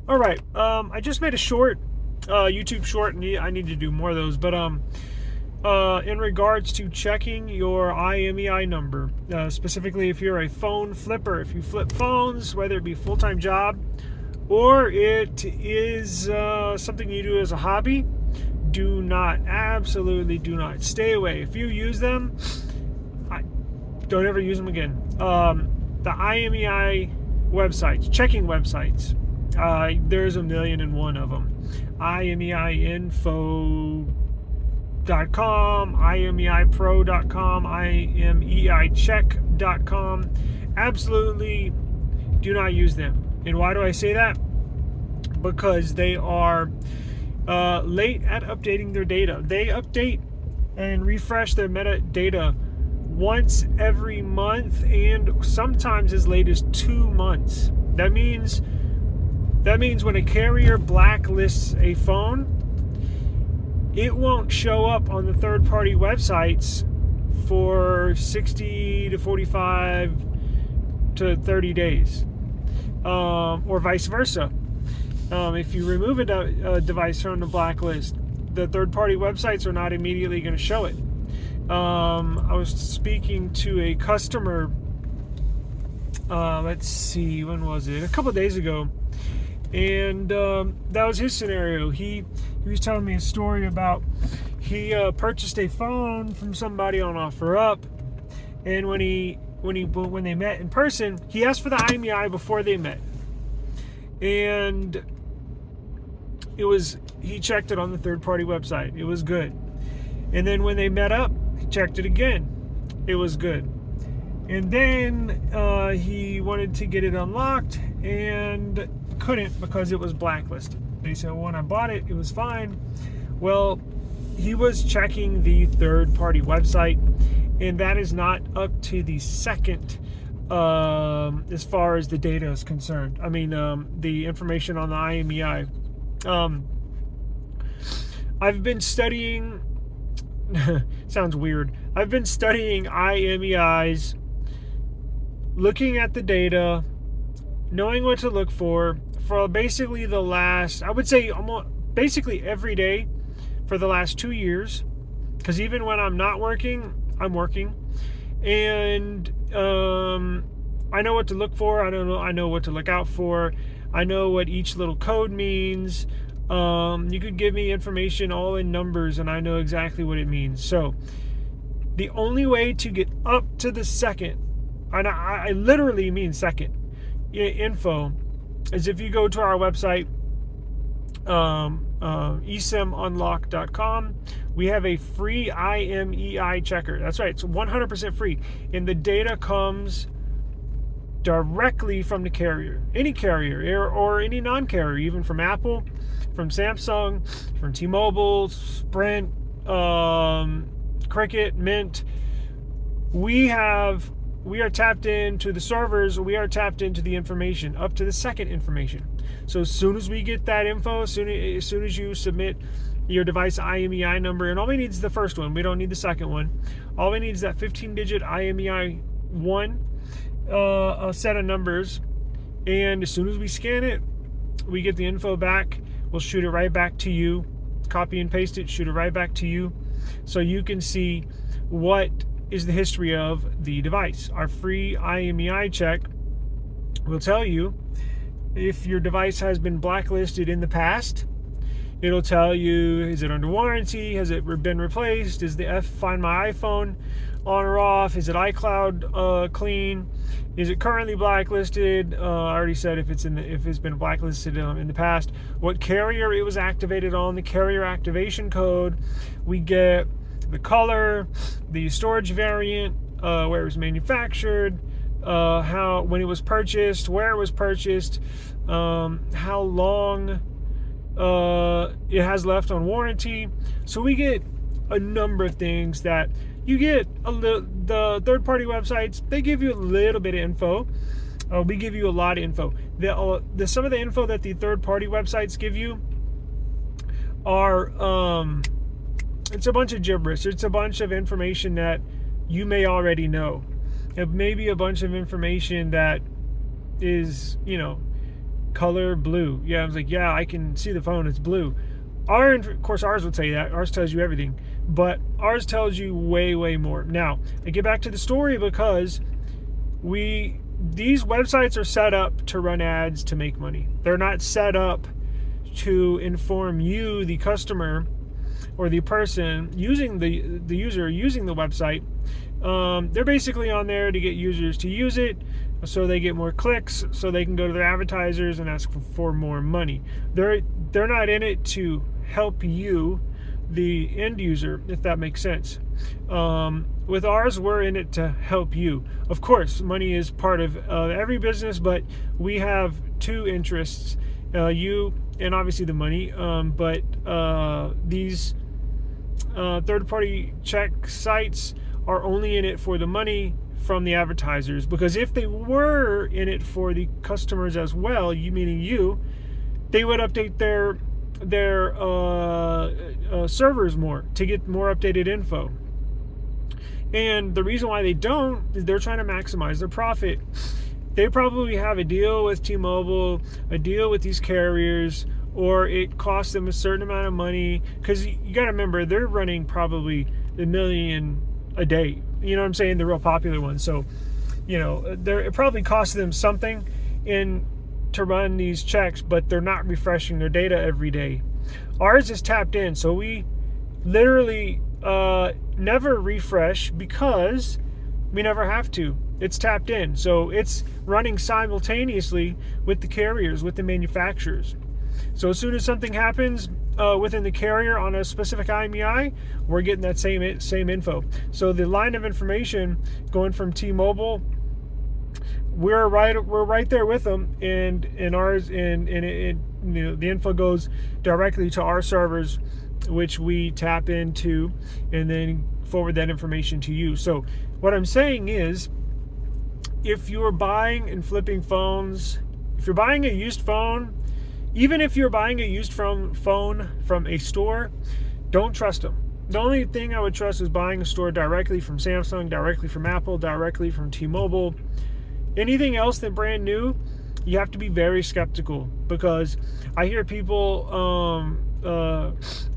All right. I just made a short, YouTube short, and I need to do more of those. But in regards to checking your IMEI number, specifically if you're a phone flipper, if you flip phones, whether it be a full-time job or it is something you do as a hobby, absolutely do not stay away. If you use them, don't ever use them again. The IMEI websites, checking websites, there's 1,000,001 of them. IMEIinfo.com, IMEIpro.com, IMEIcheck.com. Absolutely do not use them. And why do I say that? Because they are late at updating their data. They update and refresh their metadata once every month, and sometimes as late as 2 months. That means when a carrier blacklists a phone, it won't show up on the third-party websites for 60 to 45 to 30 days, or vice versa. If you remove a device from the blacklist, the third-party websites are not immediately going to show it. I was speaking to a customer, let's see, when was it? A couple of days ago. And that was his scenario. He was telling me a story about he purchased a phone from somebody on OfferUp, and when they met in person, he asked for the IMEI before they met, and he checked it on the third-party website. It was good. And then when they met up, he checked it again. It was good. And then he wanted to get it unlocked and couldn't because it was blacklisted. He said, well, when I bought it, it was fine. Well, he was checking the third-party website, and that is not up to the second as far as the data is concerned. I mean, the information on the IMEI. I've been studying... sounds weird. I've been studying IMEIs, looking at the data, knowing what to look for basically the last, I would say almost basically every day for the last 2 years. Because even when I'm not working, I'm working, and I know what to look for. I know what to look out for. I know what each little code means. You could give me information all in numbers and I know exactly what it means. So the only way to get up to the second, and I literally mean second, info, is if you go to our website, eSIMunlock.com. We have a free IMEI checker. That's right, it's 100% free. And the data comes directly from the carrier, any carrier or any non-carrier, even from Apple, from Samsung, from T-Mobile, Sprint, Cricket, Mint. We are tapped into the servers. We are tapped into the information up to the second information. So as soon as we get that info, as soon as you submit your device IMEI number, and all we need is the first one. We don't need the second one. All we need is that 15-digit IMEI one, a set of numbers, and as soon as we scan it, we get the info back. We'll shoot it right back to you, copy and paste it, shoot it right back to you, so you can see what is the history of the device. Our free IMEI check will tell you if your device has been blacklisted in the past. It'll tell you, is it under warranty? Has it been replaced? Is the Find My iPhone on or off? Is it iCloud clean? Is it currently blacklisted? I already said if it's been blacklisted in the past. What carrier it was activated on, the carrier activation code. We get the color, the storage variant, where it was manufactured, when it was purchased, where it was purchased, how long it has left on warranty. So we get a number of things that you get. The third-party websites, they give you a little bit of info. We give you a lot of info. Some of the info that the third-party websites give you are it's a bunch of gibberish. It's a bunch of information that you may already know. It may be a bunch of information that is, color blue. Yeah, I was like, yeah, I can see the phone, it's blue. Of course, ours would say that. Ours tells you everything. But ours tells you way, way more. Now, I get back to the story because these websites are set up to run ads to make money. They're not set up to inform you, the customer, or the person using the user using the website. They're basically on there to get users to use it so they get more clicks, so they can go to their advertisers and ask for more money. They're not in it to help you, the end user, if that makes sense. With ours, we're in it to help you. Of course, money is part of every business, but we have two interests, you and obviously the money. But these third-party check sites are only in it for the money from the advertisers, because if they were in it for the customers as well, you meaning you, they would update their servers more to get more updated info. And the reason why they don't is they're trying to maximize their profit. They probably have a deal with T-Mobile, a deal with these carriers, or it costs them a certain amount of money, because you got to remember, they're running probably $1 million a day. You know what I'm saying? The real popular ones. So, it probably costs them something to run these checks, but they're not refreshing their data every day. Ours is tapped in, so we literally never refresh because we never have to. It's tapped in, so it's running simultaneously with the carriers, with the manufacturers. So as soon as something happens within the carrier on a specific IMEI, we're getting that same info. So the line of information going from T-Mobile, we're right there with them, and ours, and the info goes directly to our servers, which we tap into and then forward that information to you. So what I'm saying is, if you're buying and flipping phones, if you're buying a used phone, even if you're buying a used phone from a store, don't trust them. The only thing I would trust is buying a store directly from Samsung, directly from Apple, directly from T-Mobile. Anything else than brand new, you have to be very skeptical, because I hear people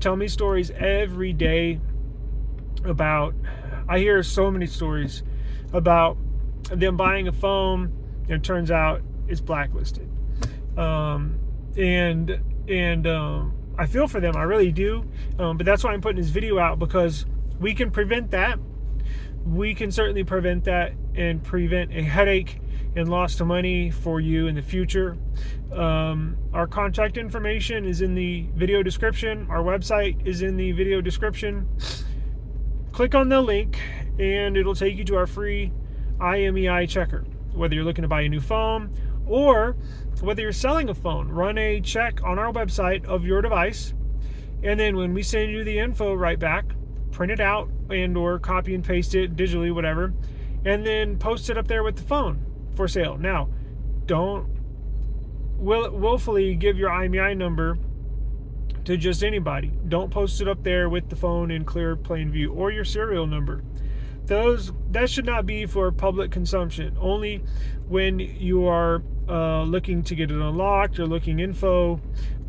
tell me stories every day about, I hear so many stories about them buying a phone and it turns out it's blacklisted. And I feel for them, I really do. But that's why I'm putting this video out, because we can prevent that. We can certainly prevent that and prevent a headache and loss of money for you in the future. Our contact information is in the video description. Our website is in the video description. Click on the link and it'll take you to our free IMEI checker. Whether you're looking to buy a new phone or whether you're selling a phone, run a check on our website of your device, and then when we send you the info right back, print it out and or copy and paste it digitally, whatever, and then post it up there with the phone for sale. Now, don't willfully give your IMEI number to just anybody. Don't post it up there with the phone in clear plain view, or your serial number. That should not be for public consumption. Only when you are looking to get it unlocked or looking info.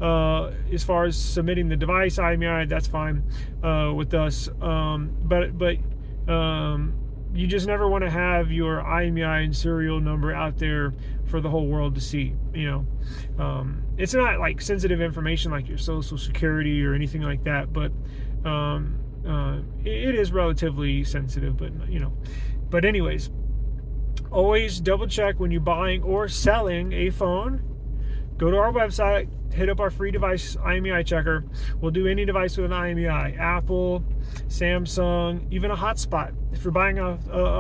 As far as submitting the device IMEI, that's fine with us. But you just never want to have your IMEI and serial number out there for the whole world to see. It's not like sensitive information like your social security or anything like that, but it is relatively sensitive. But anyways, always double check when you're buying or selling a phone. Go to our website, hit up our free device IMEI checker. We'll do any device with an IMEI, Apple, Samsung, even a hotspot. If you're buying a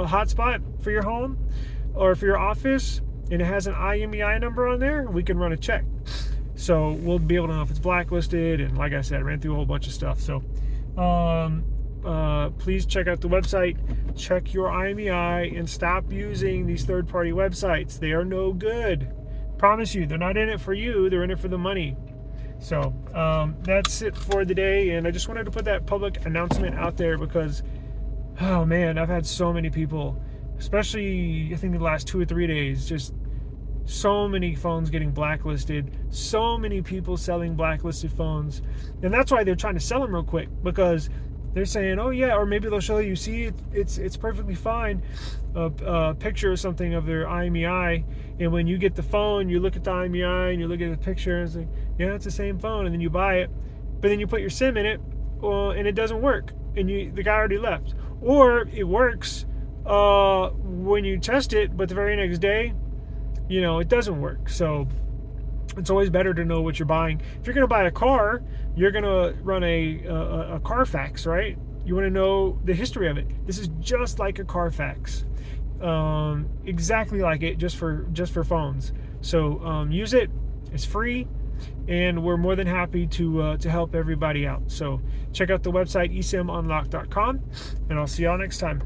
hotspot for your home or for your office and it has an IMEI number on there, we can run a check. So we'll be able to know if it's blacklisted. And like I said, I ran through a whole bunch of stuff. So please check out the website, check your IMEI, and stop using these third-party websites. They are no good. Promise you, they're not in it for you, they're in it for the money. So that's it for the day, and I just wanted to put that public announcement out there because, oh man, I've had so many people, especially I think the last 2 or 3 days, just So many phones getting blacklisted, so many people selling blacklisted phones, and that's why they're trying to sell them real quick, because they're saying, oh yeah, or maybe they'll show you, see, it's perfectly fine, a picture or something of their IMEI, and when you get the phone, you look at the IMEI and you look at the picture and it's like, yeah, it's the same phone, and then you buy it, but then you put your SIM in it, and it doesn't work, and the guy already left, or it works when you test it, but the very next day, it doesn't work. So it's always better to know what you're buying. If you're going to buy a car, you're going to run a Carfax, right? You want to know the history of it. This is just like a Carfax, exactly like it, just for phones. So use it. It's free, and we're more than happy to help everybody out. So check out the website eSIMunlock.com, and I'll see y'all next time.